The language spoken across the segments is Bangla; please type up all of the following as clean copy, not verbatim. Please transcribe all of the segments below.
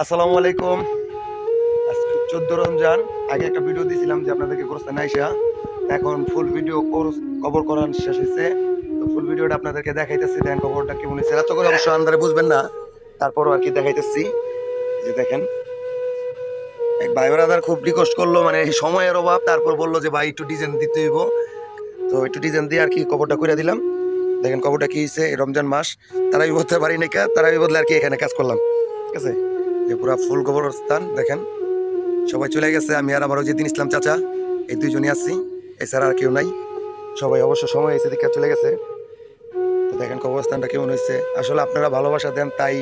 আসসালামু আলাইকুম। আজকে 14 রমজান। আগে একটা ভিডিও দিয়েছিলাম যে আপনাদেরকে গোরস্থানে আইসা এখন ফুল ভিডিও কভার করার শেষ হয়েছে। তো ফুল ভিডিওটা আপনাদেরকে দেখাইতেছি, দেখেন কভারটা কেমন হয়েছে। এত করে অবশ্য আন্দারে বুঝবেন না, তারপরও আর কি দেখাইতেছি। এই যে দেখেন, এক ভাই ব্রাদার খুব রিকোয়েস্ট করলো, মানে এই সময়ের অভাব, তারপর বললো যে ভাই একটু ডিজাইন দিতে হইব। তো একটু ডিজাইন দিয়ে আর কি কভারটা করে দিলাম। দেখেন কভারটা কি হয়েছে, রমজান মাস তারাই বলতে পারি না, তারাই বদলে আর কি এখানে কাজ করলাম। ঠিক আছে, যে পুরা ফুল কবরস্থান দেখেন, সবাই চলে গেছে। আমি আর আমার ওই ইসলাম চাচা, এই দুইজনই আছি, এছাড়া আর কেউ নাই। সবাই অবশ্য সময় এসে দিকে চলে গেছে। তো দেখেন কবরস্থানটা কেমন হয়েছে। আসলে আপনারা ভালোবাসা দেন, তাই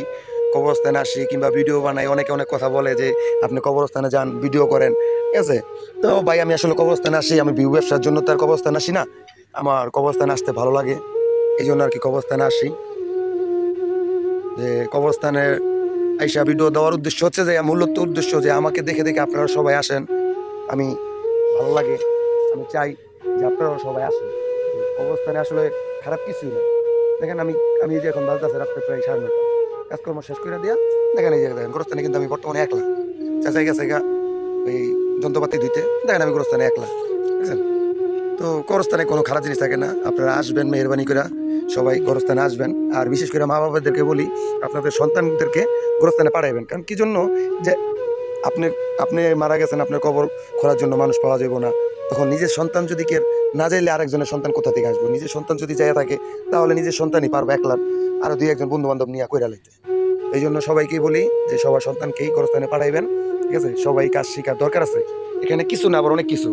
কবরস্থানে আসি কিংবা ভিডিও বানাই। অনেকে অনেক কথা বলে যে আপনি কবরস্থানে যান, ভিডিও করেন, ঠিক আছে। তো ভাই আমি আসলে কবরস্থানে আসি, আমি ভিউ ব্যবসার জন্য তার কবরস্থানে আসি না, আমার কবরস্থানে আসতে ভালো লাগে, এই জন্য আর কি কবরস্থানে আসি। যে কবরস্থানে আইসা ভিডিও দেওয়ার উদ্দেশ্য হচ্ছে যে, মূলত উদ্দেশ্য যে আমাকে দেখে দেখে আপনারা সবাই আসেন। আমি ভালো লাগে, আমি চাই যে আপনারাও সবাই আসেন। অবস্থানে আসলে খারাপ কিছুই না। দেখেন আমি আমি এই যে এখন বাজতে আছে রাত্রে প্রায় 9:30, কাজকর্ম শেষ করে দিয়া দেখেন এই যে দেখেন গোরস্থানে কিন্তু আমি বর্তমানে একলা। চাচাই গেছে গা ওই যন্ত্রপাতি দিতে, দেখেন আমি গোরস্থানে একলা, বুঝছেন। তো গোরস্থানে কোনো খারাপ জিনিস থাকে না, আপনারা আসবেন মেহরবানি করে, সবাই গোরস্থানে আসবেন। আর বিশেষ করে মা বাবাদেরকে বলি, আপনাদের সন্তানদেরকে গোরস্থানে পাঠাইবেন। কারণ কি জন্য, যে আপনি আপনি মারা গেছেন, আপনার কবর খোঁড়ার জন্য মানুষ পাওয়া যাবে না। তখন নিজের সন্তান যদি কে না যাইলে আরেকজনের সন্তান কোথা থেকে আসবে? নিজের সন্তান যদি যাইয়া থাকে, তাহলে নিজের সন্তানই পারবে একলা আরো দুই একজন বন্ধু বান্ধব নিয়ে কইরা লাইতে। এই জন্য সবাইকেই বলি যে সবার সন্তানকেই গোরস্থানে পাঠাইবেন। ঠিক আছে, সবাই কাজ শেখার দরকার আছে। এখানে কিছু না, আবার অনেক কিছু।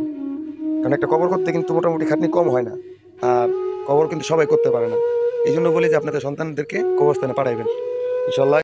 কারণ একটা কবর করতে কিন্তু মোটামুটি খাটনি কম হয় না, আর কবর কিন্তু সবাই করতে পারে না। এই জন্য বলি যে আপনাদের সন্তানদেরকে কবরস্থানে পাঠাইবেন, ইনশাল্লাহ।